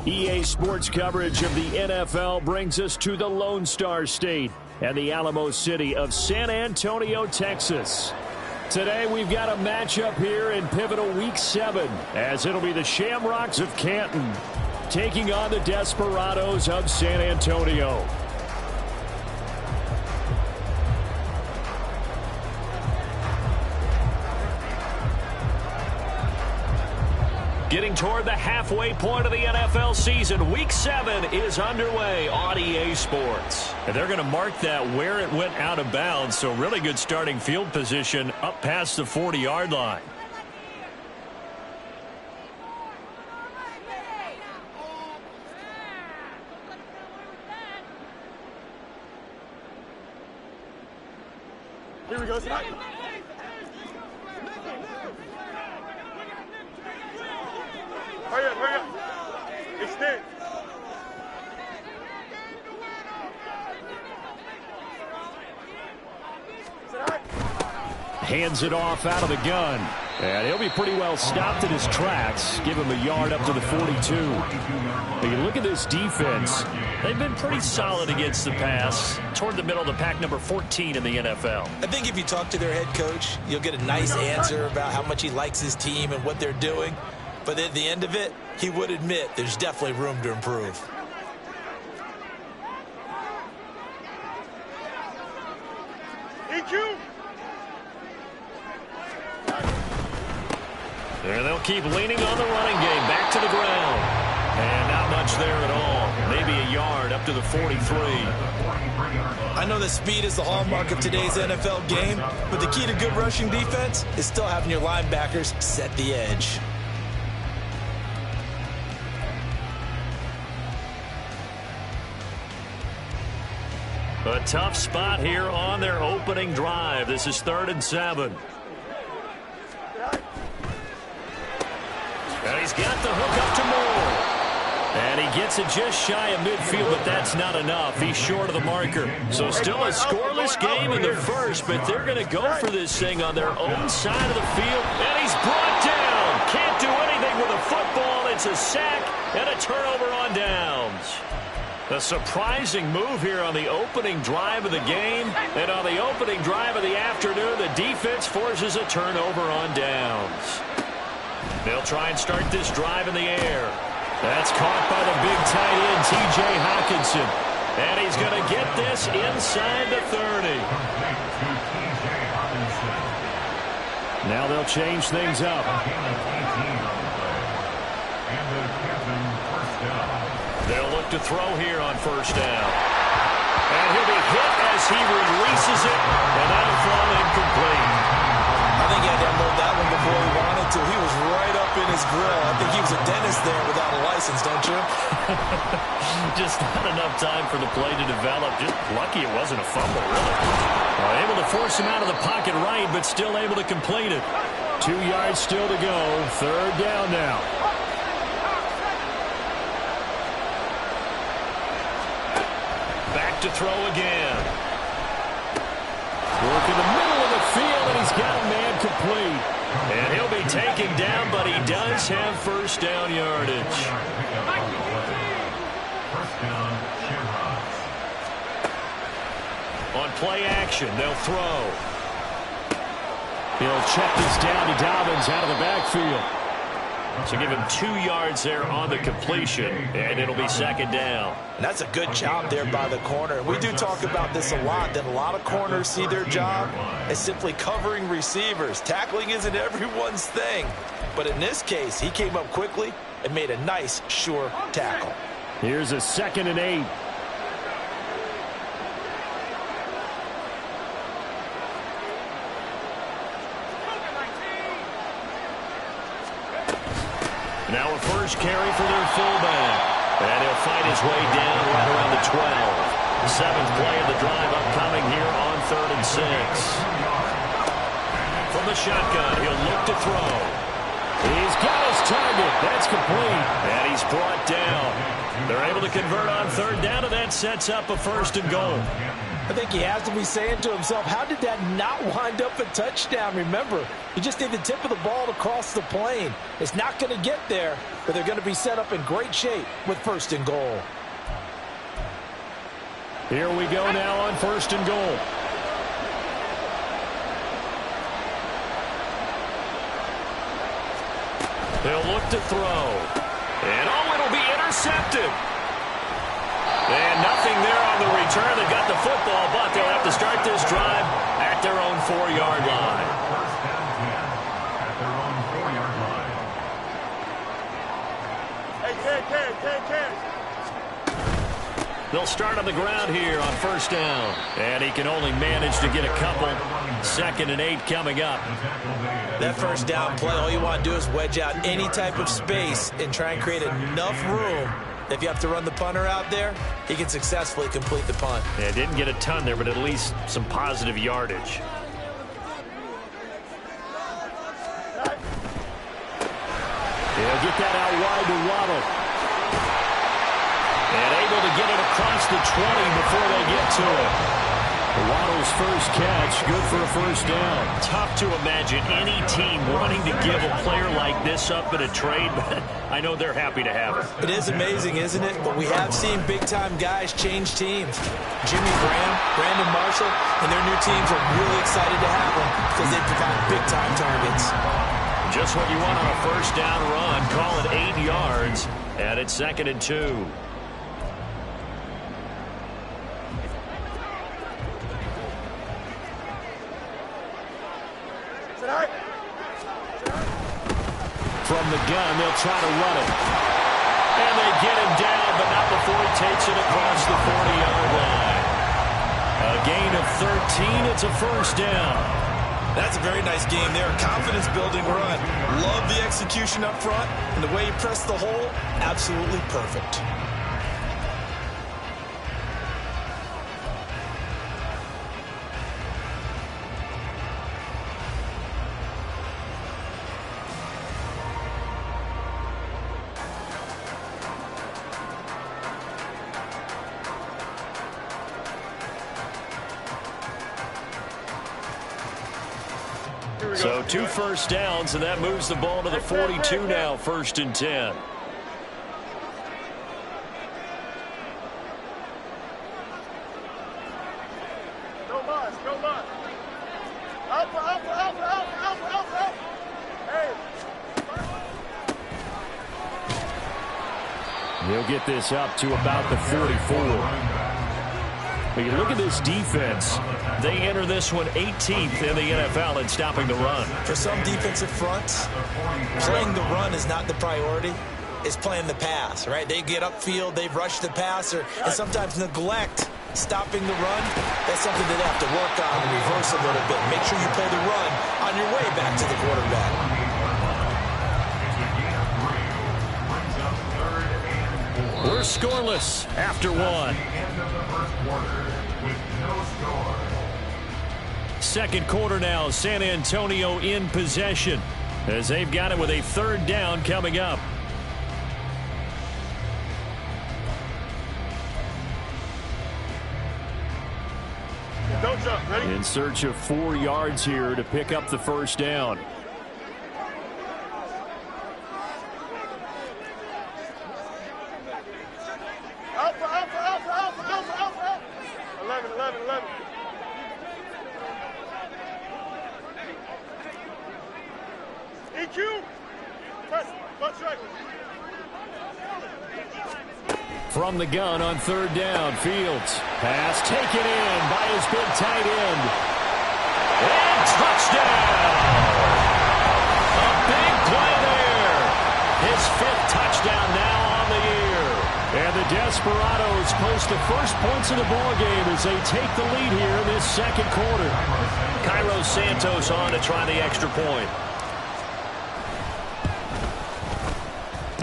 EA Sports coverage of the NFL brings us to the Lone Star State and the Alamo City of San Antonio, Texas. Today we've got a matchup here in pivotal Week 7, as it'll be the Shamrocks of Canton taking on the Desperados of San Antonio. Getting toward the halfway point of the NFL season, Week 7 is underway on EA Sports. And they're going to mark that where it went out of bounds, so really good starting field position up past the 40-yard line. Here we go, Scott. Hurry up. Extend. Hands it off out of the gun. And he'll be pretty well stopped in his tracks. Give him a yard up to the 42. You look at this defense. They've been pretty solid against the pass. Toward the middle of the pack, number 14 in the NFL. I think if you talk to their head coach, you'll get a nice answer about how much he likes his team and what they're doing. But at the end of it, he would admit there's definitely room to improve. EQ. And they'll keep leaning on the running game. Back to the ground. And not much there at all. Maybe a yard up to the 43. I know that speed is the hallmark of today's NFL game, but the key to good rushing defense is still having your linebackers set the edge. A tough spot here on their opening drive. This is 3rd and 7. And he's got the hook up to Moore. And he gets it just shy of midfield, but that's not enough. He's short of the marker. So still a scoreless game in the first, but they're going to go for this thing on their own side of the field. And he's brought down. Can't do anything with a football. It's a sack and a turnover on downs. A surprising move here on the opening drive of the game. And on the opening drive of the afternoon, the defense forces a turnover on downs. They'll try and start this drive in the air. That's caught by the big tight end, T.J. Hockenson. And he's going to get this inside the 30. Now they'll change things up. They'll look to throw here on 1st down. And he'll be hit as he releases it, and that'll fall incomplete. I think he had to unload that one before he wanted to. He was right up in his grill. I think he was a dentist there without a license, don't you? Just not enough time for the play to develop. Just lucky it wasn't a fumble, really. Able to force him out of the pocket right, but still able to complete it. 2 yards still to go. 3rd down now. Back to throw again. Work in the middle of the field, and he's got a man complete. And he'll be taken down, but he does have 1st down yardage. On play action, they'll throw. He'll check this down to Dobbins out of the backfield. So give him 2 yards there on the completion, and it'll be 2nd down. And that's a good job there by the corner. We do talk about this a lot, that a lot of corners see their job as simply covering receivers. Tackling isn't everyone's thing. But in this case, he came up quickly and made a nice, sure tackle. Here's a 2nd and 8. Now a first carry for their fullback. And he'll fight his way down right around the 12. 7th play of the drive upcoming here on 3rd and 6. From the shotgun, he'll look to throw. He's got his target. That's complete. And he's brought down. They're able to convert on 3rd down, and that sets up a 1st and goal. I think he has to be saying to himself, how did that not wind up a touchdown? Remember, you just need the tip of the ball to cross the plane. It's not going to get there, but they're going to be set up in great shape with 1st and goal. Here we go now on 1st and goal. He'll look to throw. And it'll be intercepted. And nothing there on the return. They got the football, but they'll have to start this drive at their own 4-yard line. They'll start on the ground here on 1st down. And he can only manage to get a couple. 2nd and 8 coming up. That 1st down play, all you want to do is wedge out any type of space and try and create enough room. If you have to run the punter out there, he can successfully complete the punt. Yeah, didn't get a ton there, but at least some positive yardage. He'll get that out wide to Waddle. And able to get it across the 20 before they get to it. Waddle's first catch, good for a 1st down. Tough to imagine any team wanting to give a player like this up in a trade, but I know they're happy to have it. It is amazing, isn't it? But we have seen big-time guys change teams. Jimmy Graham, Brandon Marshall, and their new teams are really excited to have them because they provide big-time targets. Just what you want on a 1st down run. Call it 8 yards, and it's 2nd and 2. From the gun, they'll try to run it. And they get him down, but not before he takes it across the 40-yard line. A gain of 13, it's a 1st down. That's a very nice game there. Confidence-building run. Love the execution up front, and the way he pressed the hole, absolutely perfect. So 2 1st downs, and that moves the ball to the 42 now, 1st and 10. Go Mars, go Mars. Up. Hey. He'll get this up to about the 44. But you look at this defense. They enter this one 18th in the NFL in stopping the run. For some defensive fronts, playing the run is not the priority. It's playing the pass, right? They get upfield, they rush the passer, and sometimes neglect stopping the run. That's something that they have to work on and reverse a little bit. Make sure you play the run on your way back to the quarterback. We're scoreless after 1. 2nd quarter now, San Antonio in possession as they've got it with a 3rd down coming up. Don't jump, ready? In search of 4 yards here to pick up the 1st down. Alpha. 11. EQ. Press. One strike. From the gun on 3rd down, Fields. Pass taken in by his big tight end. And touchdown! A big play there. His 5th touchdown now on the year. And the Desperados post the first points of the ballgame as they take the lead here in this 2nd quarter. Cairo Santos on to try the extra point.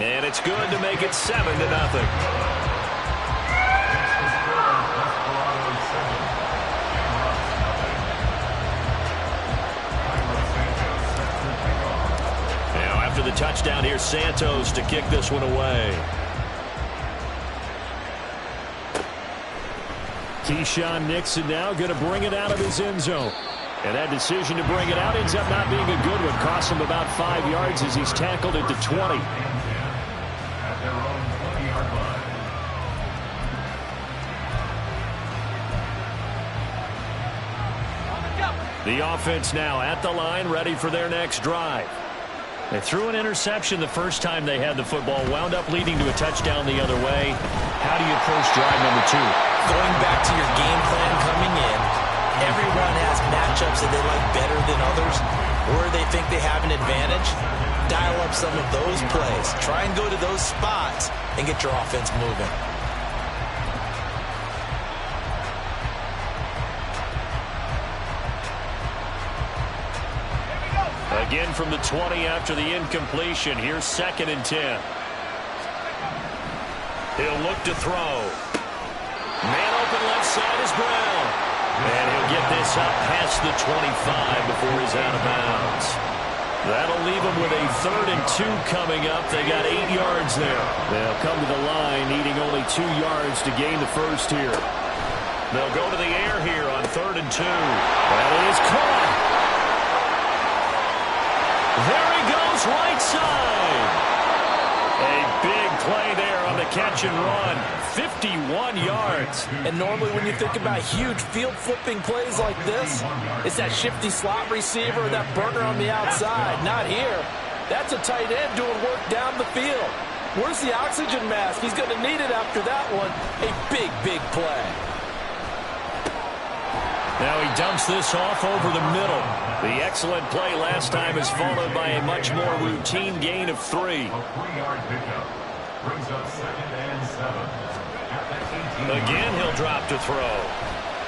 And it's good to make it 7-0. After the touchdown, here's Santos to kick this one away. Keyshawn Nixon now going to bring it out of his end zone. And that decision to bring it out ends up not being a good one. Costs him about 5 yards as he's tackled at the 20. The offense now at the line, ready for their next drive. They threw an interception the first time they had the football, wound up leading to a touchdown the other way. How do you approach drive number 2? Going back to your game plan coming in, everyone has matchups that they like better than others, or they think they have an advantage. Dial up some of those plays. Try and go to those spots and get your offense moving. Again from the 20 after the incompletion. Here's 2nd and 10. He'll look to throw. Man open left side is Brown. And he'll get this up past the 25 before he's out of bounds. That'll leave him with a 3rd and 2 coming up. They got 8 yards there. They'll come to the line needing only 2 yards to gain the first here. They'll go to the air here on 3rd and 2. That is caught. There he goes, right side. A big play there on the catch and run. 51 yards. And normally when you think about huge field flipping plays like this, it's that shifty slot receiver or that burner on the outside. Not here. That's a tight end doing work down the field. Where's the oxygen mask? He's going to need it after that one. A big, big play. Now he dumps this off over the middle. The excellent play last time is followed by a much more routine gain of 3. Again, he'll drop to throw.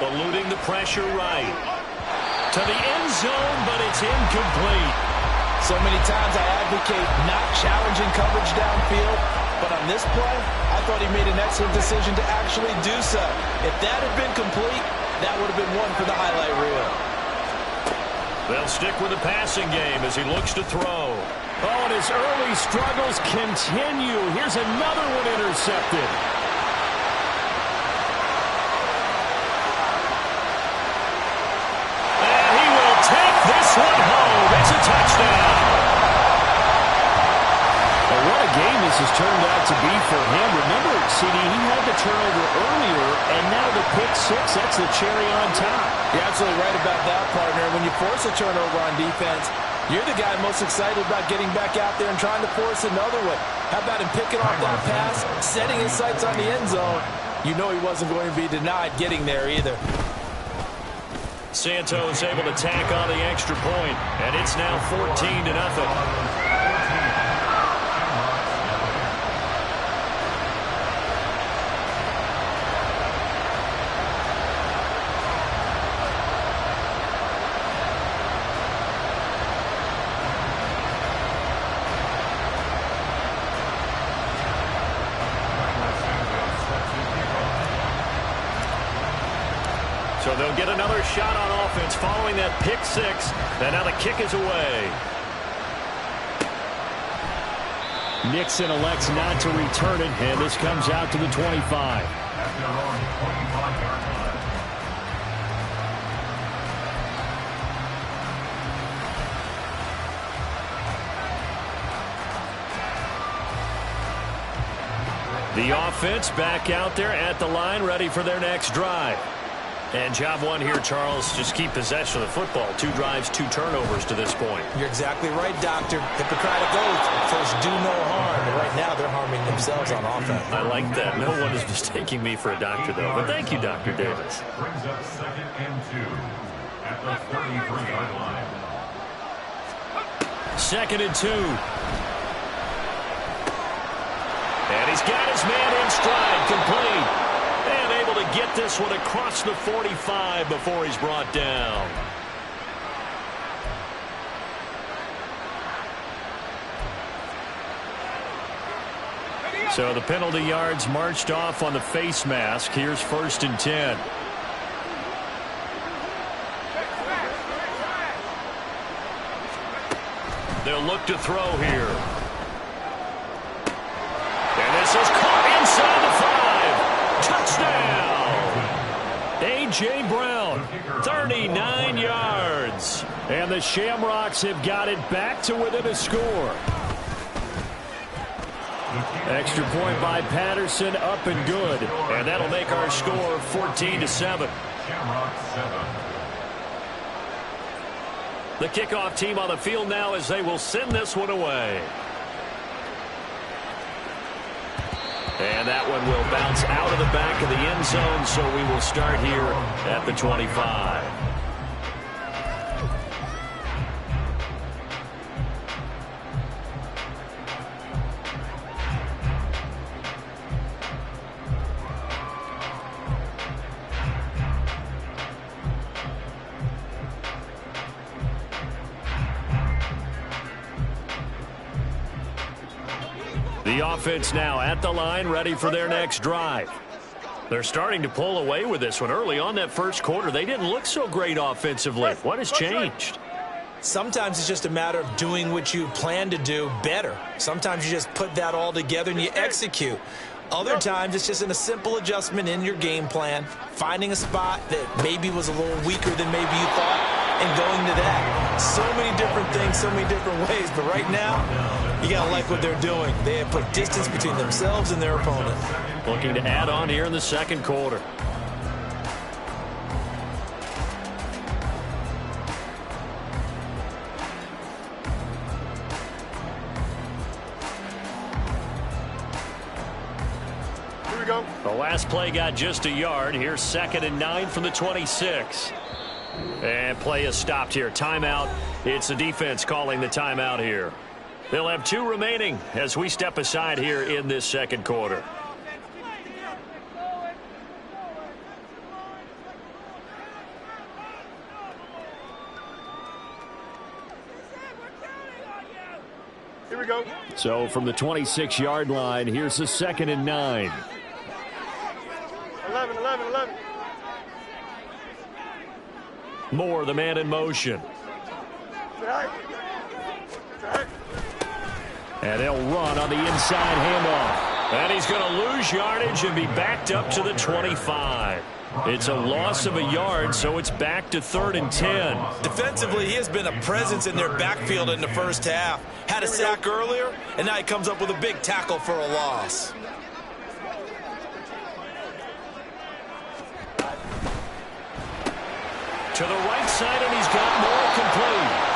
Eluding the pressure right. To the end zone, but it's incomplete. So many times I advocate not challenging coverage downfield, but on this play, I thought he made an excellent decision to actually do so. If that had been complete, that would have been one for the highlight reel. They'll stick with the passing game as he looks to throw. Oh, and his early struggles continue. Here's another one intercepted. And he will take this one home. It's a touchdown. Well, what a game this has turned out to be for him. Remember, CD, he had the turnover earlier, and now the pick 6, that's the cherry on top. You're absolutely right about that, partner. When you force a turnover on defense, you're the guy most excited about getting back out there and trying to force another one. How about him picking off that pass, setting his sights on the end zone? You know he wasn't going to be denied getting there either. Santos able to tack on the extra point, and it's now 14-0. So they'll get another shot on offense following that pick 6. And now the kick is away. Nixon elects not to return it, and this comes out to the 25. The offense back out there at the line, ready for their next drive. And job 1 here, Charles, just keep possession of the football. 2 drives, 2 turnovers to this point. You're exactly right, Doctor. Hippocratic oath. First, do no harm. And right now, they're harming themselves on offense. I like that. No one is mistaking me for a doctor, though. But thank you, Dr. Davis. Brings up 2nd and 2 at the 33-yard line. 2nd and 2. And he's got his man in stride, complete. And able to get this one across the 45 before he's brought down. So the penalty yards marched off on the face mask. Here's 1st and 10. They'll look to throw here. And this is caught inside the 5. Touchdown! A.J. Brown, 39 yards. And the Shamrocks have got it back to within a score. Extra point by Patterson, up and good. And that'll make our score 14-7. The kickoff team on the field now as they will send this one away. And that one will bounce out of the back of the end zone, so we will start here at the 25. The offense now at the line, ready for their next drive. They're starting to pull away with this one. Early on that first quarter, they didn't look so great offensively. What has changed? Sometimes it's just a matter of doing what you plan to do better. Sometimes you just put that all together and you execute. Other times it's just in a simple adjustment in your game plan, finding a spot that maybe was a little weaker than maybe you thought, and going to that. So many different things, so many different ways, but right now, you got to like what they're doing. They have put distance between themselves and their opponent. Looking to add on here in the second quarter. Here we go. The last play got just a yard. Here's 2nd and 9 from the 26. And play is stopped here. Timeout. It's the defense calling the timeout here. They'll have 2 remaining as we step aside here in this second quarter. Here we go. So from the 26-yard line, here's the 2nd and 9. 11, 11, 11. Moore, the man in motion. Drag. Drag. And they'll run on the inside handoff. And he's going to lose yardage and be backed up to the 25. It's a loss of a yard, so it's back to 3rd and 10. Defensively, he has been a presence in their backfield in the first half. Had a sack earlier, and now he comes up with a big tackle for a loss. To the right side, and he's got more complete.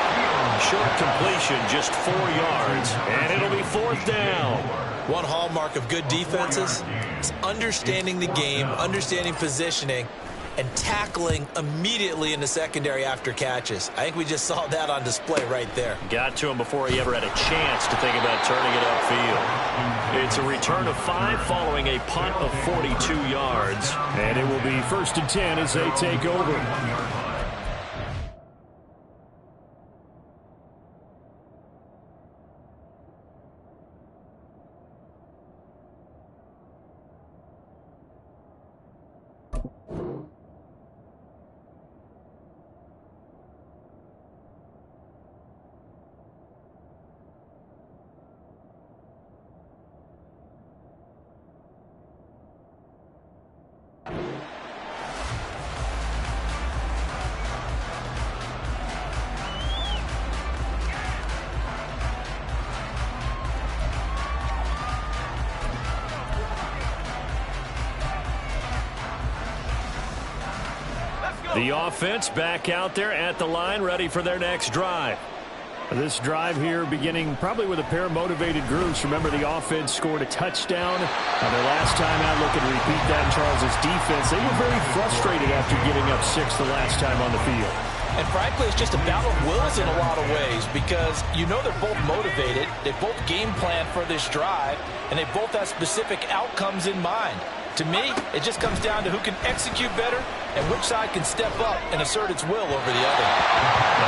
Short completion, just 4 yards, and it'll be 4th down. One hallmark of good defenses is understanding the game, understanding positioning, and tackling immediately in the secondary after catches. I think we just saw that on display right there. Got to him before he ever had a chance to think about turning it upfield. It's a return of 5 following a punt of 42 yards. And it will be 1st and 10 as they take over. The offense back out there at the line, ready for their next drive. This drive here beginning probably with a pair of motivated groups. Remember, the offense scored a touchdown on their last time out. Looking to repeat that in Charles's defense. They were very frustrated after giving up 6 the last time on the field. And frankly, it's just a battle of wills in a lot of ways because you know they're both motivated. They both game plan for this drive, and they both have specific outcomes in mind. To me, it just comes down to who can execute better and which side can step up and assert its will over the other.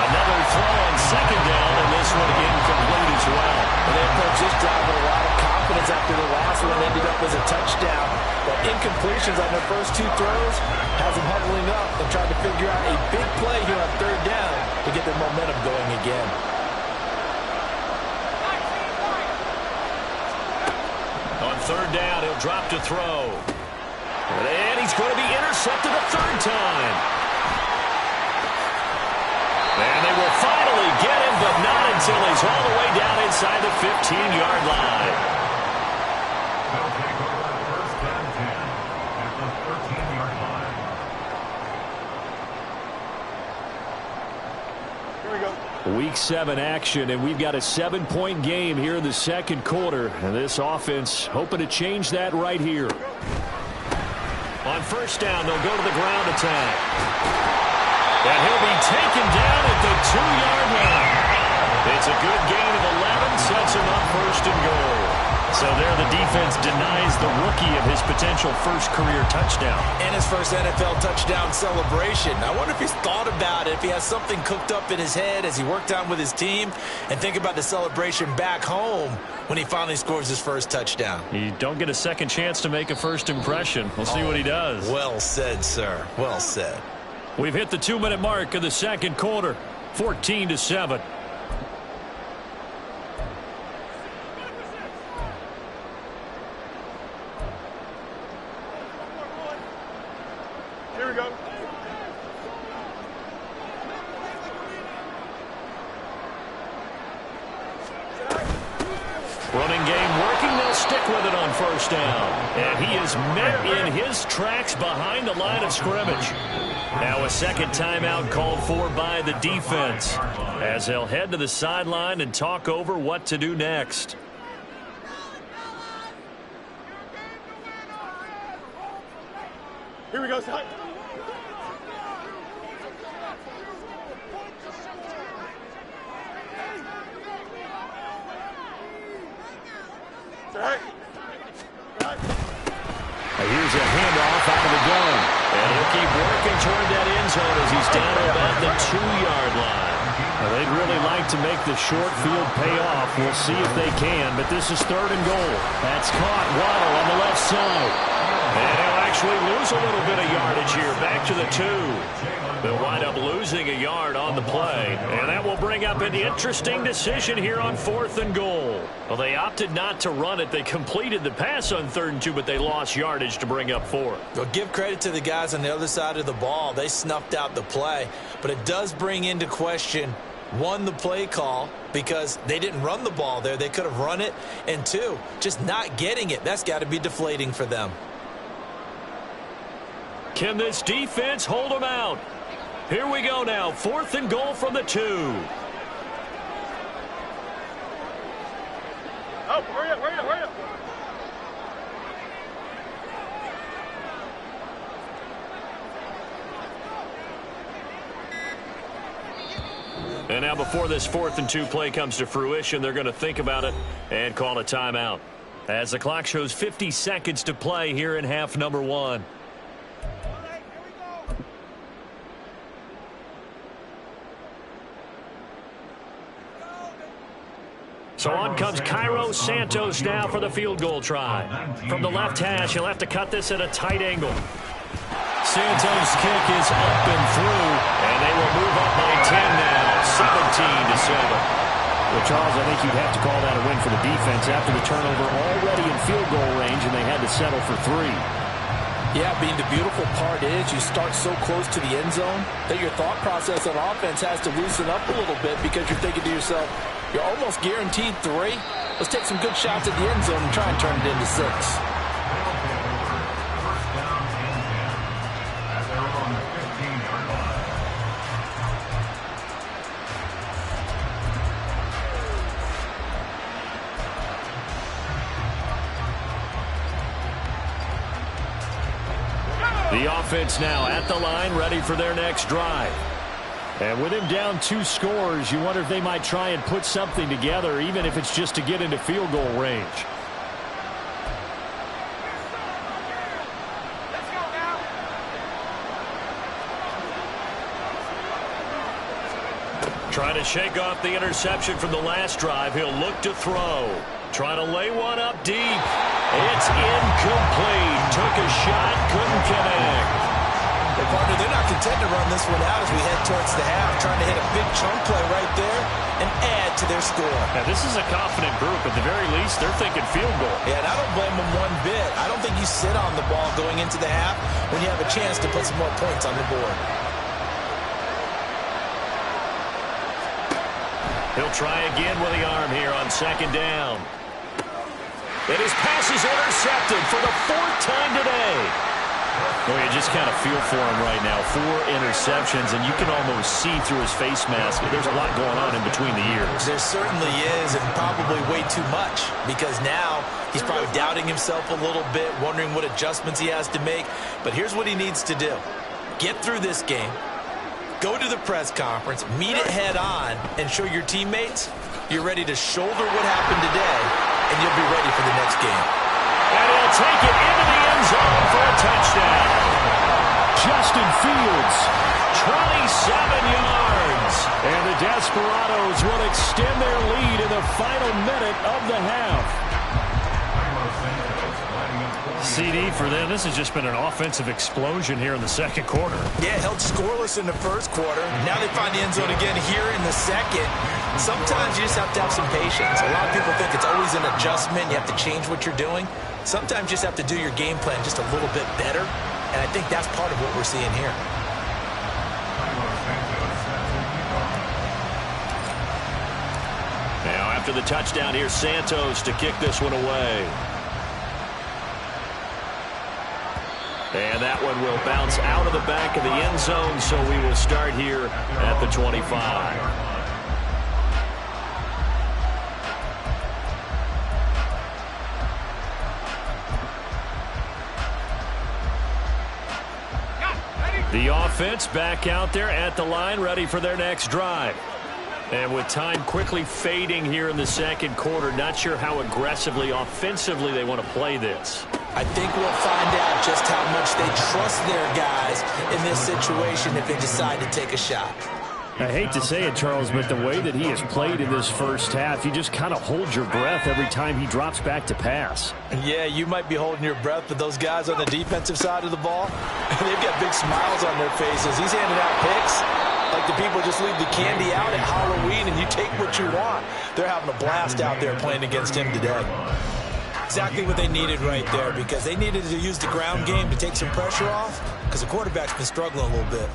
Another throw on 2nd down, and this one incomplete as well. And they approach this drive with a lot of confidence after the last one ended up as a touchdown. But incompletions on their first 2 throws has them huddling up and trying to figure out a big play here on 3rd down to get their momentum going again. On 3rd down, he'll drop to throw. And he's going to be intercepted a third time. And they will finally get him, but not until he's all the way down inside the 15-yard line. They'll take over first and 10 at the 13-yard line. Here we go. Week 7 action, and we've got a 7-point game here in the second quarter. And this offense hoping to change that right here. On first down, they'll go to the ground attack. And he'll be taken down at the 2-yard line. It's a good gain of 11, sets him up first and goal. So there the defense denies the rookie of his potential first career touchdown. And his first NFL touchdown celebration. I wonder if he's thought about it, if he has something cooked up in his head as he worked out with his team, and think about the celebration back home when he finally scores his first touchdown. You don't get a second chance to make a first impression. We'll see what he does. Well said, sir. Well said. We've hit the 2-minute mark of the second quarter, 14-7. Here we go. Running game working. They'll stick with it on first down. And he is met in his tracks behind the line of scrimmage. Now a second timeout called for by the defense as they'll head to the sideline and talk over what to do next. Here we go, Scott. Here's a handoff out of the gun. And he'll keep working toward that end zone as he's down about the 2-yard line. Well, they'd really like to make the short field pay off. We'll see if they can, but this is third and goal. That's caught. Waddle on the left side. And he'll actually lose a little bit of yardage here. Back to the 2. They'll wind up losing a yard on the play. And that will bring up an interesting decision here on 4th and goal. Well, they opted not to run it. They completed the pass on 3rd and 2, but they lost yardage to bring up 4th. Well, give credit to the guys on the other side of the ball. They snuffed out the play. But it does bring into question, 1, the play call, because they didn't run the ball there. They could have run it. And 2, just not getting it. That's got to be deflating for them. Can this defense hold them out? Here we go now. 4th and goal from the 2. Oh, hurry up, hurry up, hurry up. And now before this 4th and 2 play comes to fruition, they're going to think about it and call a timeout. As the clock shows 50 seconds to play here in half number 1. So on comes Cairo Santos now for the field goal try. From the left hash, he'll have to cut this at a tight angle. Santos' kick is up and through, and they will move up by 10 now, 17-7. Well, Charles, I think you'd have to call that a win for the defense after the turnover already in field goal range, and they had to settle for 3. Yeah, Bean, the beautiful part is you start so close to the end zone that your thought process on offense has to loosen up a little bit because you're thinking to yourself, you're almost guaranteed 3. Let's take some good shots at the end zone and try and turn it into 6. The offense now at the line, ready for their next drive. And with him down 2 scores, you wonder if they might try and put something together, even if it's just to get into field goal range. Trying to shake off the interception from the last drive. He'll look to throw. Trying to lay one up deep. It's incomplete. Took a shot, couldn't connect. Hey, partner, they're not content to run this one out as we head towards the half. Trying to hit a big chunk play right there. and add to their score. Now, this is a confident group. At the very least, they're thinking field goal. Yeah, and I don't blame them one bit. I don't think you sit on the ball going into the half when you have a chance to put some more points on the board. He'll try again with the arm here on second down. And his pass is intercepted for the 4th time today. Well, you just kind of feel for him right now. 4 interceptions, and you can almost see through his face mask. There's a lot going on in between the ears. There certainly is, and probably way too much, because now he's probably doubting himself a little bit, wondering what adjustments he has to make. But here's what he needs to do. Get through this game, go to the press conference, meet it head on, and show your teammates you're ready to shoulder what happened today, and you'll be ready for the next game. And he'll take it into the end zone for a touchdown. Justin Fields, 27 yards. and the Desperados will extend their lead in the final minute of the half. CD for them. This has just been an offensive explosion here in the second quarter. Yeah, held scoreless in the first quarter. Now they find the end zone again here in the second. Sometimes you just have to have some patience. A lot of people think it's always an adjustment. You have to change what you're doing. Sometimes you just have to do your game plan just a little bit better. And I think that's part of what we're seeing here. Now after the touchdown, here's Santos to kick this one away. And that one will bounce out of the back of the end zone, so we will start here at the 25. The offense back out there at the line, ready for their next drive. And with time quickly fading here in the second quarter, not sure how aggressively, offensively they want to play this. I think we'll find out just how much they trust their guys in this situation if they decide to take a shot. I hate to say it, Charles, but the way that he has played in this first half, you just kind of hold your breath every time he drops back to pass. Yeah, you might be holding your breath, but those guys on the defensive side of the ball, they've got big smiles on their faces. He's handing out picks like the people just leave the candy out at Halloween and you take what you want. They're having a blast out there playing against him today. Exactly what they needed right there, because they needed to use the ground game to take some pressure off, because the quarterback's been struggling a little bit.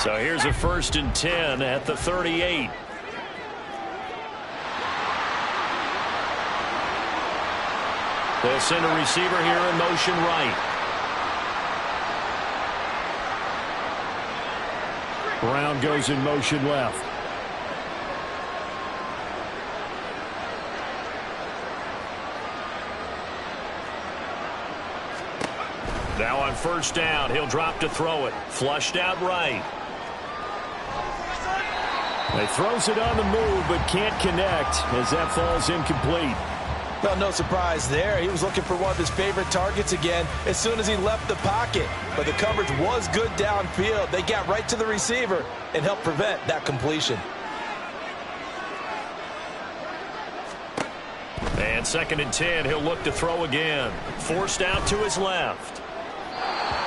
So here's a 1st and 10 at the 38. They'll send a receiver here in motion right. Brown goes in motion left. Now on 1st down, he'll drop to throw it. Flushed out right. He throws it on the move, but can't connect as that falls incomplete. Well, no surprise there. He was looking for one of his favorite targets again as soon as he left the pocket. But the coverage was good downfield. They got right to the receiver and helped prevent that completion. And 2nd and 10, he'll look to throw again. Forced out to his left.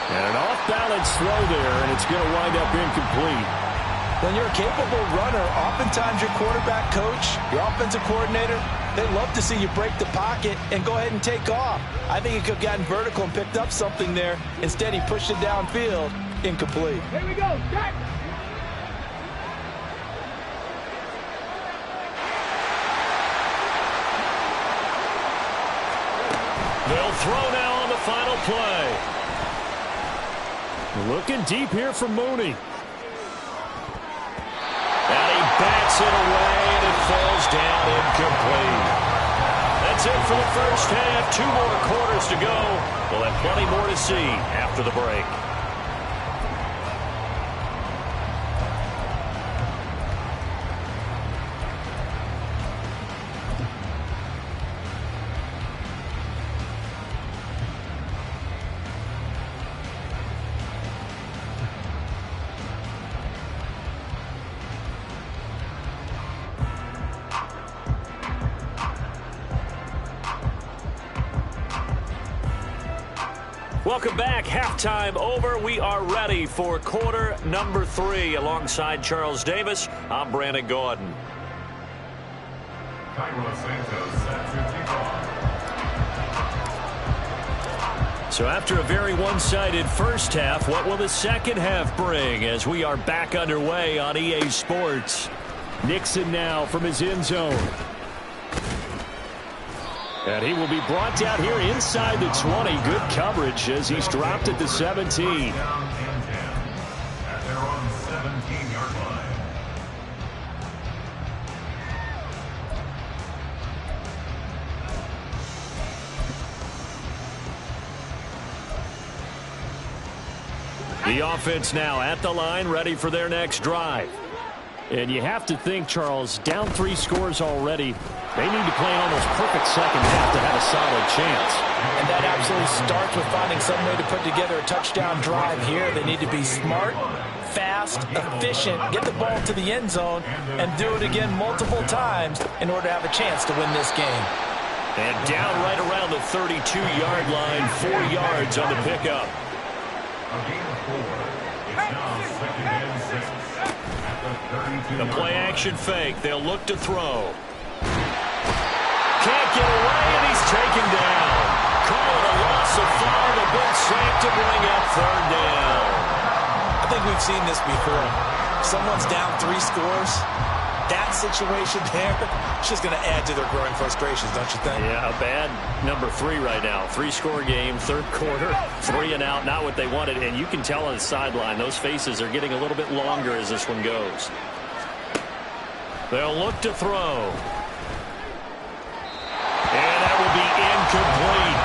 And an off-balance throw there, and it's going to wind up incomplete. When you're a capable runner, oftentimes your quarterback coach, your offensive coordinator, they love to see you break the pocket and go ahead and take off. I think he could have gotten vertical and picked up something there. Instead, he pushed it downfield, incomplete. Here we go, Jack. They'll throw now on the final play. Looking deep here for Mooney. And he bats it away, and it falls down incomplete. That's it for the first half. 2 more quarters to go. We'll have plenty more to see after the break. Welcome back. Halftime over. We are ready for quarter number 3. Alongside Charles Davis, I'm Brandon Gordon. Cairo Santos set to kick off. So after a very one-sided first half, what will the second half bring as we are back underway on EA Sports? Nixon now from his end zone. And he will be brought down here inside the 20. Good coverage as he's dropped at the 17. Down and 10 at their own 17-yard line. The offense now at the line, ready for their next drive. And you have to think, Charles, down 3 scores already. They need to play an almost perfect second half to have a solid chance. And that absolutely starts with finding some way to put together a touchdown drive here. They need to be smart, fast, efficient, get the ball to the end zone, and do it again multiple times in order to have a chance to win this game. And down right around the 32-yard line, 4 yards on the pickup. A gain of 4. It's now 2nd and 6 at the 32-yard The play-action fake. They'll look to throw. Can't get away, and he's taken down. Call it a loss of 5. A big sack to bring up 3rd down. I think we've seen this before. Someone's down 3 scores. That situation there, it's just going to add to their growing frustrations, don't you think? Yeah, a bad number 3 right now. 3-score game, 3rd quarter, 3 and out, not what they wanted. And you can tell on the sideline, those faces are getting a little bit longer as this one goes. They'll look to throw. And that will be incomplete.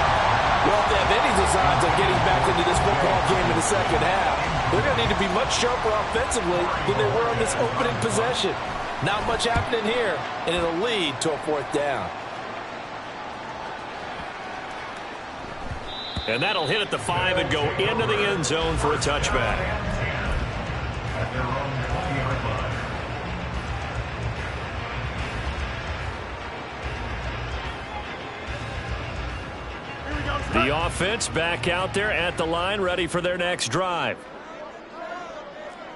Well, if they have any designs of getting back into this football game in the second half, they're going to need to be much sharper offensively than they were on this opening possession. Not much happening here, and it'll lead to a 4th down. And that'll hit at the 5 and go into the end zone for a touchback. at their own 20-yard line. The offense back out there at the line, ready for their next drive.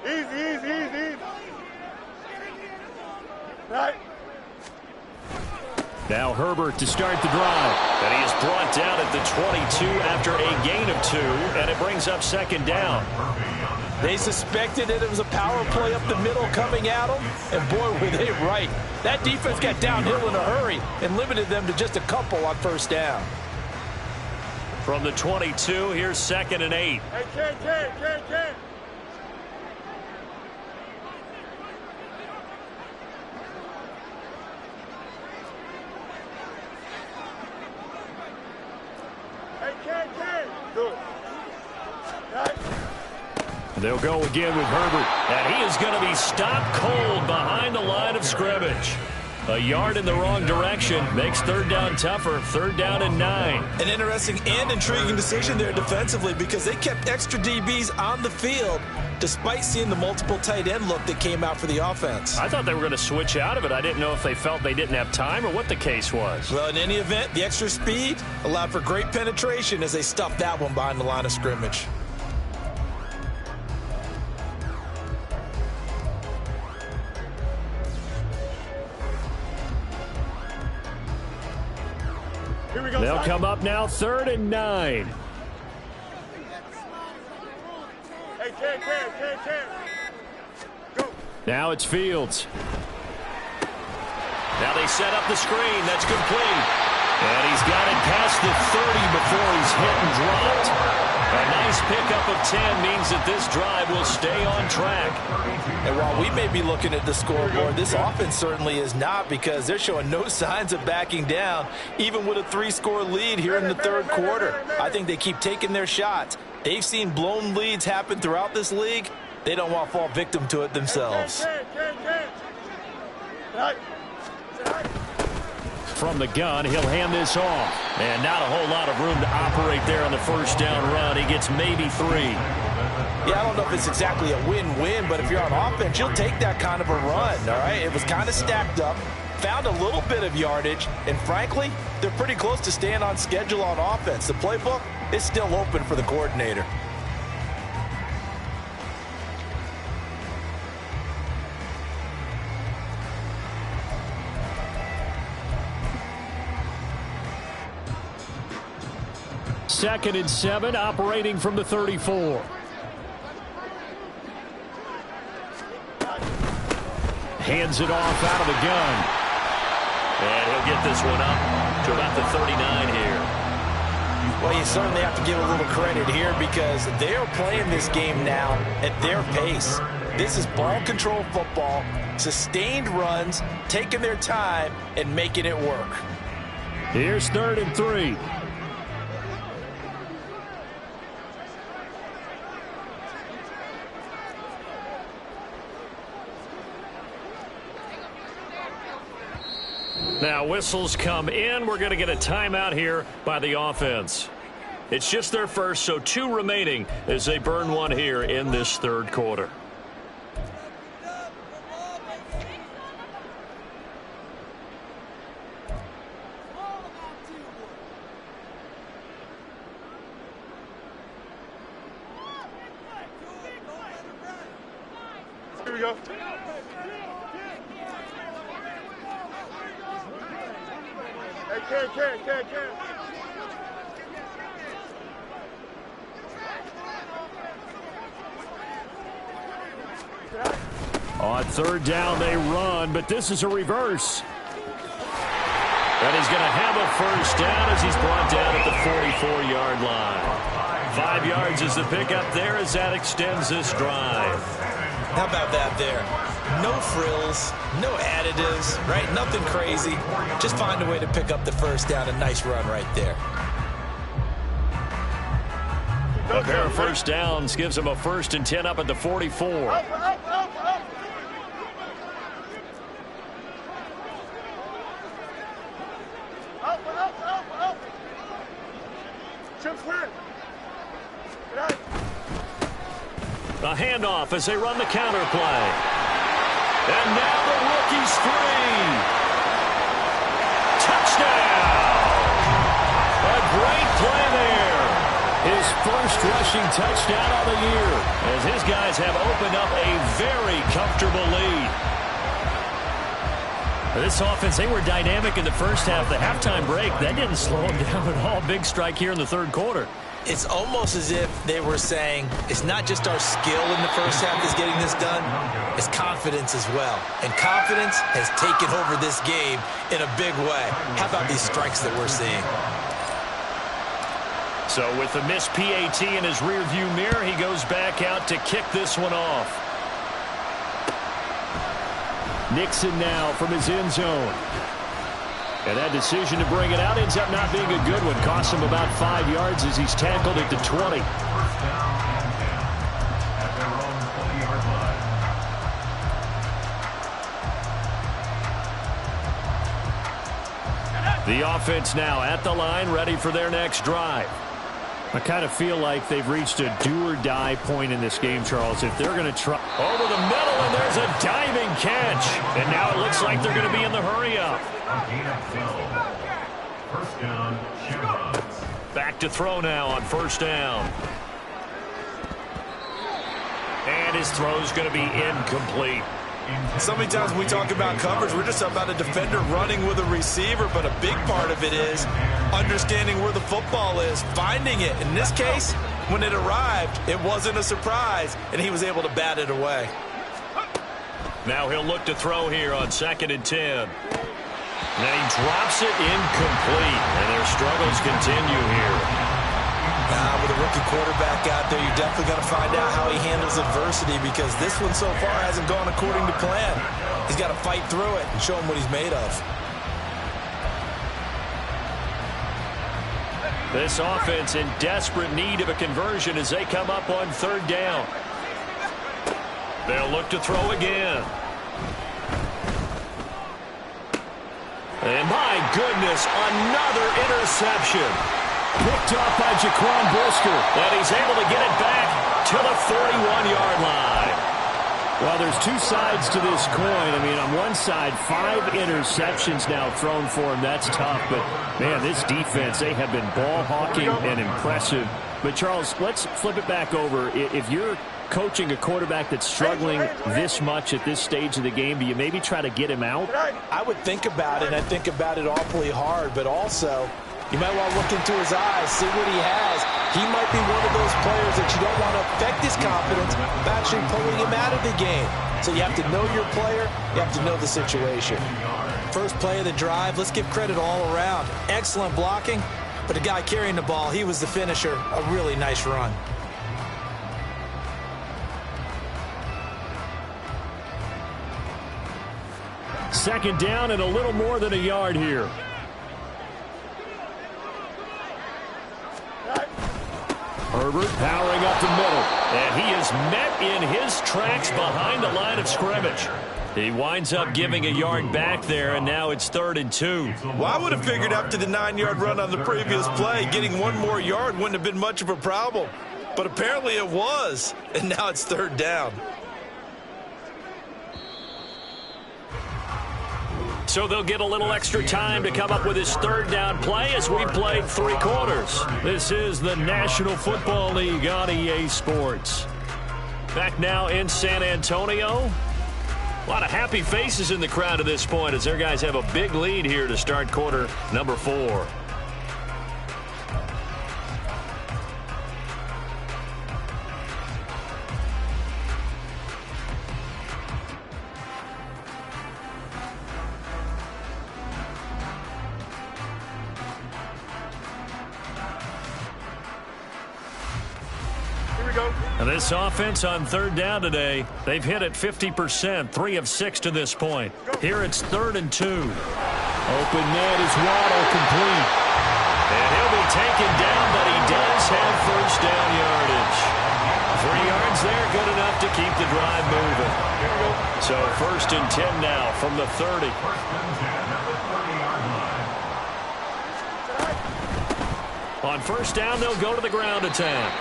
Easy. Right. Now Herbert to start the drive. And he is brought down at the 22 after a gain of 2, and it brings up 2nd down. They suspected that it was a power play up the middle coming at them, and boy, were they right. That defense got downhill in a hurry and limited them to just a couple on 1st down. From the 22, here's 2nd and 8. Hey, Ken. Good. Right. They'll go again with Herbert. And he is going to be stopped cold behind the line of scrimmage. A yard in the wrong direction makes 3rd down tougher. 3rd down and 9. An interesting and intriguing decision there defensively because they kept extra DBs on the field despite seeing the multiple tight end look that came out for the offense. I thought they were going to switch out of it. I didn't know if they felt they didn't have time or what the case was. Well, in any event, the extra speed allowed for great penetration as they stuffed that one behind the line of scrimmage. They'll come up now 3rd and 9. Hey, Ken. Go. Now it's Fields. Now they set up the screen. That's complete. And he's got it past the 30 before he's hit and dropped. A nice pickup of 10 means that this drive will stay on track. And while we may be looking at the scoreboard, this offense certainly is not because they're showing no signs of backing down, even with a 3-score lead here in the 3rd quarter. I think they keep taking their shots. They've seen blown leads happen throughout this league. They don't want to fall victim to it themselves. Right. From the gun, he'll hand this off. And not a whole lot of room to operate there on the 1st down run. He gets maybe 3. Yeah, I don't know if it's exactly a win-win, but if you're on offense, you'll take that kind of a run, all right? It was kind of stacked up. found a little bit of yardage, and frankly, they're pretty close to staying on schedule on offense. The playbook is still open for the coordinator. Second and 7, operating from the 34. Hands it off out of the gun. And he'll get this one up to about the 39 here. Well, you certainly have to give a little credit here because they are playing this game now at their pace. This is ball control football, sustained runs, taking their time, and making it work. Here's 3rd and 3. Now whistles come in. We're going to get a timeout here by the offense. It's just their first, so 2 remaining as they burn one here in this 3rd quarter. Here we go. Hey, Ken. On 3rd down, they run, but this is a reverse. And he's going to have a first down as he's brought down at the 44-yard line. 5 yards is the pickup there as that extends this drive. How about that there? No frills, no additives, right? Nothing crazy. Just find a way to pick up the first down. A nice run right there. A pair of first downs gives him a 1st and 10 up at the 44. Up. Jump flat. A handoff as they run the counter play. And now the rookie's free. Touchdown! A great play there. His first rushing touchdown of the year as his guys have opened up a very comfortable lead. This offense, they were dynamic in the first half. The halftime break, that didn't slow them down at all. Big strike here in the 3rd quarter. It's almost as if they were saying, it's not just our skill in the first half that's getting this done, it's confidence as well. And confidence has taken over this game in a big way. How about these strikes that we're seeing? So with the missed PAT in his rearview mirror, he goes back out to kick this one off. Nixon now from his end zone. And that decision to bring it out ends up not being a good one. Costs him about 5 yards as he's tackled at the 20. First down and 10 at their own 20-yard line. The offense now at the line, ready for their next drive. I kind of feel like they've reached a do-or-die point in this game, Charles. If they're going to try over the middle, and there's a diving catch. And now it looks like they're going to be in the hurry-up. First down, Shamrocks. Back to throw now on 1st down. And his throw's going to be incomplete. So many times when we talk about coverage, we're just about a defender running with a receiver, but a big part of it is understanding where the football is, finding it. In this case, when it arrived, it wasn't a surprise, and he was able to bat it away. Now he'll look to throw here on 2nd and 10. And then he drops it incomplete, and their struggles continue here. With a rookie quarterback out there, you're definitely going to find out how he handles adversity because this one so far hasn't gone according to plan. He's got to fight through it and show him what he's made of. This offense in desperate need of a conversion as they come up on 3rd down. They'll look to throw again. And my goodness, another interception. Picked off by Jaquan Brisker. And he's able to get it back to the 41-yard line. Well, there's two sides to this coin. I mean, on one side, 5 interceptions now thrown for him. That's tough. But, man, this defense, they have been ball hawking and impressive. But, Charles, let's flip it back over. If you're coaching a quarterback that's struggling this much at this stage of the game, do you maybe try to get him out? I would think about it, and I think about it awfully hard. But also, you might want to look into his eyes, see what he has. He might be one of those players that you don't want to affect his confidence by actually pulling him out of the game. So you have to know your player. You have to know the situation. First play of the drive, let's give credit all around. Excellent blocking, but the guy carrying the ball, he was the finisher. A really nice run. Second down and a little more than a yard here. Herbert powering up the middle. And he is met in his tracks behind the line of scrimmage. He winds up giving a yard back there, and now it's 3rd and 2. Well, I would have figured after the 9-yard run on the previous play, getting one more yard wouldn't have been much of a problem. But apparently it was, and now it's 3rd down. So they'll get a little extra time to come up with his 3rd down play as we played 3 quarters. This is the National Football League on EA Sports. Back now in San Antonio. A lot of happy faces in the crowd at this point as their guys have a big lead here to start quarter number 4. And this offense on 3rd down today, they've hit it 50%, 3 of 6 to this point. Here it's 3rd and 2. Open man is Waddle, complete. And he'll be taken down, but he does have 1st down yardage. 3 yards there, good enough to keep the drive moving. So 1st and 10 now from the 30. On 1st down, they'll go to the ground attack.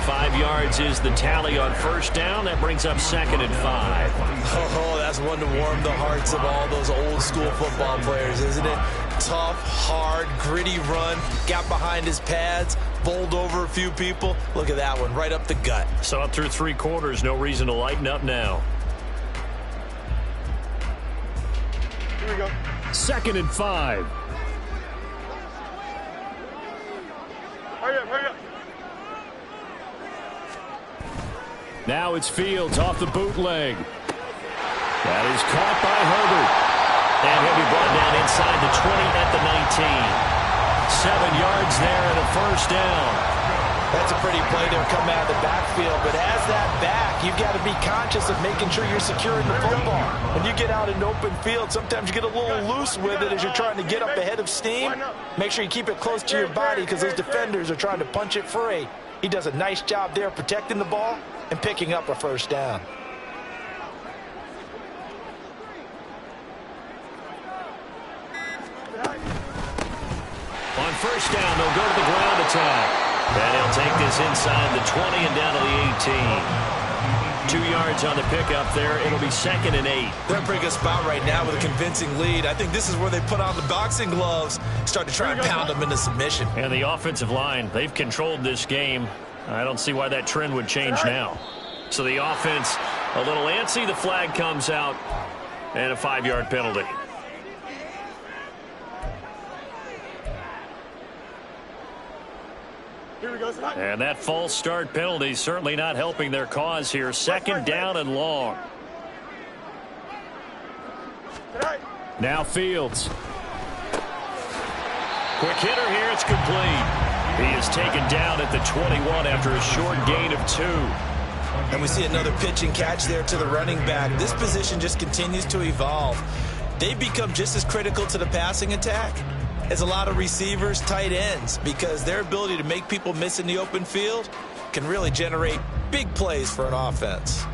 5 yards is the tally on 1st down. That brings up 2nd and 5. Oh, that's one to warm the hearts of all those old school football players, isn't it? Tough, hard, gritty run. Got behind his pads, bowled over a few people. Look at that one, right up the gut. Saw it through 3 quarters. No reason to lighten up now. Here we go. 2nd and 5. Hurry up, hurry up. Now it's Fields off the bootleg. That is caught by Herbert. And he'll be brought down inside the 20 at the 19. 7 yards there and a 1st down. That's a pretty play there coming out of the backfield. But as that back, you've got to be conscious of making sure you're securing the football. When you get out in open field, sometimes you get a little loose with it as you're trying to get up ahead of steam. Make sure you keep it close to your body because those defenders are trying to punch it free. He does a nice job there protecting the ball and picking up a 1st down. On 1st down, they'll go to the ground attack. And he'll take this inside the 20 and down to the 18. 2 yards on the pickup there. It'll be 2nd and 8. They're in a pretty good spot right now with a convincing lead. I think this is where they put on the boxing gloves, start to try and pound them into submission. And the offensive line, they've controlled this game. I don't see why that trend would change now. So the offense a little antsy. The flag comes out and a 5-yard penalty. Here we go. And that false start penalty certainly not helping their cause here. 2nd down and long. Now Fields. Quick hitter here. It's complete. He is taken down at the 21 after a short gain of 2. And we see another pitch and catch there to the running back. This position just continues to evolve. They become just as critical to the passing attack as a lot of receivers, tight ends, because their ability to make people miss in the open field can really generate big plays for an offense.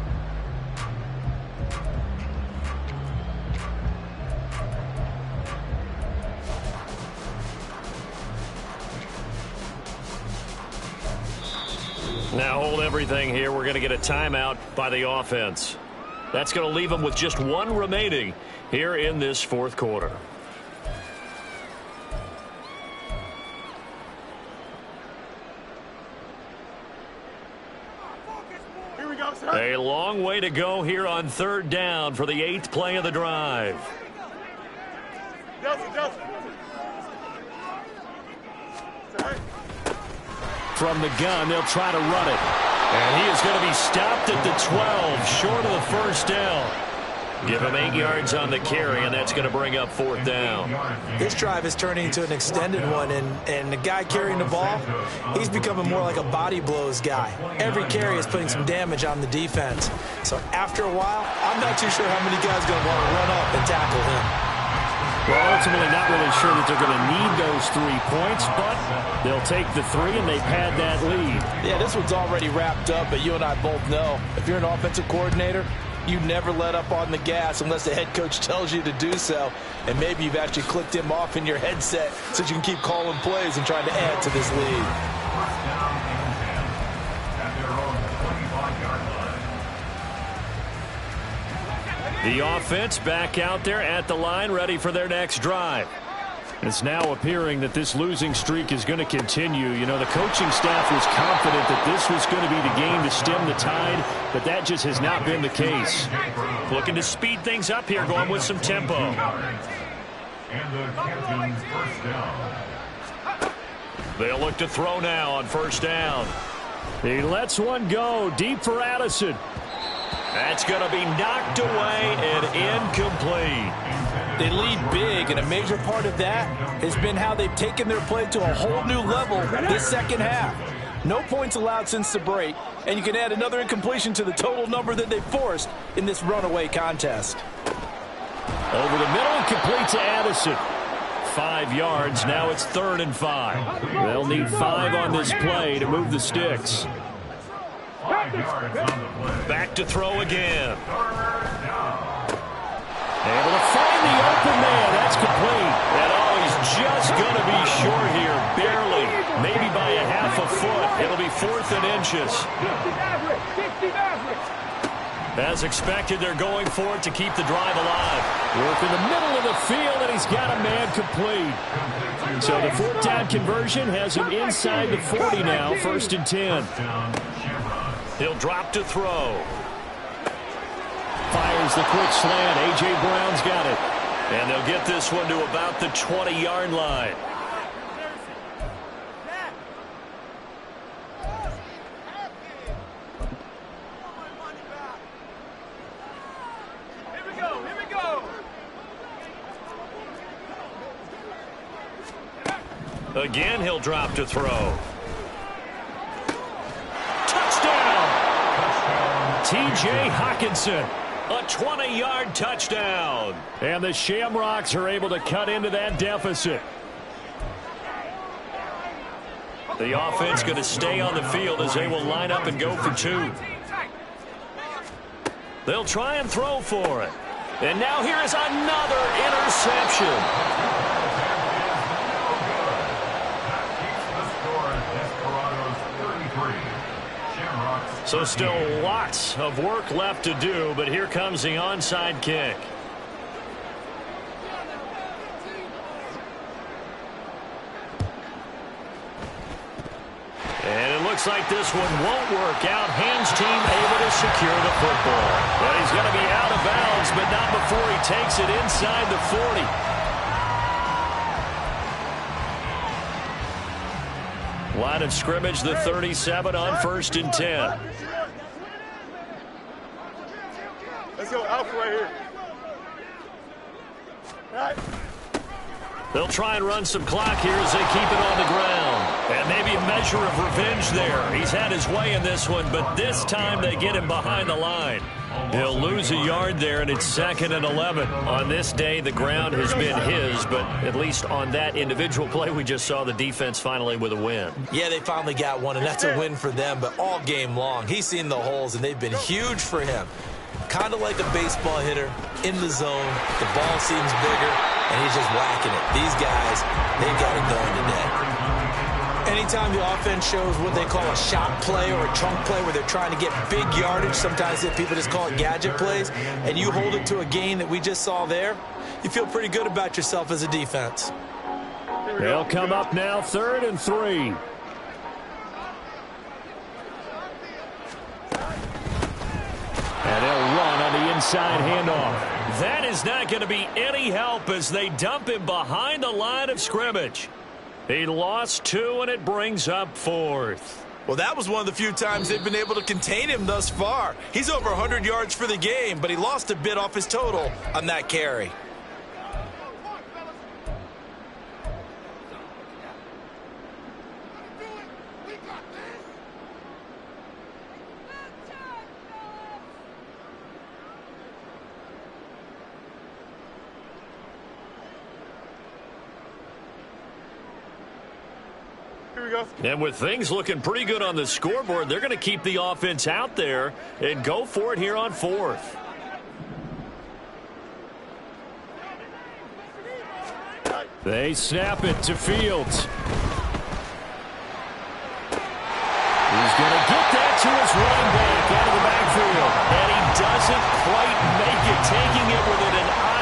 Now hold everything here. We're going to get a timeout by the offense. That's going to leave them with just one remaining here in this fourth quarter. Here we go, sir. A long way to go here on third down for the 8th play of the drive. Justin. From the gun, they'll try to run it. And he is going to be stopped at the 12, short of the first down. Give him 8 yards on the carry, and that's going to bring up fourth down. This drive is turning into an extended one, and the guy carrying the ball, he's becoming more like a body blows guy. Every carry is putting some damage on the defense. So after a while, I'm not too sure how many guys are going to want to run up and tackle him. Well, ultimately not really sure that they're going to need those 3 points, but they'll take the 3, and they've had that lead. Yeah, this one's already wrapped up, but you and I both know if you're an offensive coordinator, you never let up on the gas unless the head coach tells you to do so. And maybe you've actually clicked him off in your headset so you can keep calling plays and trying to add to this lead. First down and 10 at their own 25-yard line. The offense back out there at the line, ready for their next drive. It's now appearing that this losing streak is going to continue. You know, the coaching staff was confident that this was going to be the game to stem the tide, but that just has not been the case. Looking to speed things up here, going with some tempo. And the captain's first down. They'll look to throw now on first down. He lets one go deep for Addison. That's going to be knocked away and incomplete. They lead big, and a major part of that has been how they've taken their play to a whole new level this second half. No points allowed since the break, and you can add another incompletion to the total number that they forced in this runaway contest. Over the middle, complete to Addison. 5 yards, now it's 3rd and 5. They'll need 5 on this play to move the sticks. 5 yards on the play. Back to throw again. Third down. Able to find the open man. That's complete. And he's just going to be short here, barely. Maybe by a half a foot. It'll be 4th and inches. As expected, they're going for it to keep the drive alive. Work in the middle of the field, and he's got a man complete. So the 4th down conversion has him inside the 40 now, 1st and 10. He'll drop to throw. Fires the quick slant. A.J. Brown's got it. And they'll get this one to about the 20-yard line. Here we go. Again, he'll drop to throw. Touchdown! T.J. Hockenson. A 20-yard touchdown. And the Shamrocks are able to cut into that deficit. The offense going to stay on the field as they will line up and go for 2. They'll try and throw for it. And now here is another interception. The score is Desperados 33. Shamrocks. So still lots of work left to do, but here comes the onside kick. And it looks like this one won't work out. Hands team able to secure the football. But he's going to be out of bounds, but not before he takes it inside the 40. Line of scrimmage, the 37 on 1st and 10. Let's go Alpha right here. All right. They'll try and run some clock here as they keep it on the ground. And maybe a measure of revenge there. He's had his way in this one, but this time they get him behind the line. He'll lose a yard there, and it's 2nd and 11. On this day, the ground has been his, but at least on that individual play, we just saw the defense finally with a win. Yeah, they finally got one, and that's a win for them, but all game long, he's seen the holes, and they've been huge for him. Kind of like a baseball hitter in the zone. The ball seems bigger, and he's just whacking it. These guys, they've got it going today. And he anytime the offense shows what they call a shot play or a chunk play where they're trying to get big yardage, sometimes people just call it gadget plays, and you hold it to a gain that we just saw there, you feel pretty good about yourself as a defense. They'll come up now 3rd and 3. And they'll run on the inside handoff. That is not going to be any help as they dump him behind the line of scrimmage. He lost 2, and it brings up 4th. Well, that was one of the few times they've been able to contain him thus far. He's over 100 yards for the game, but he lost a bit off his total on that carry. And with things looking pretty good on the scoreboard, they're going to keep the offense out there and go for it here on 4th. They snap it to Fields. He's going to get that to his running back out of the backfield. And he doesn't quite make it, taking it within an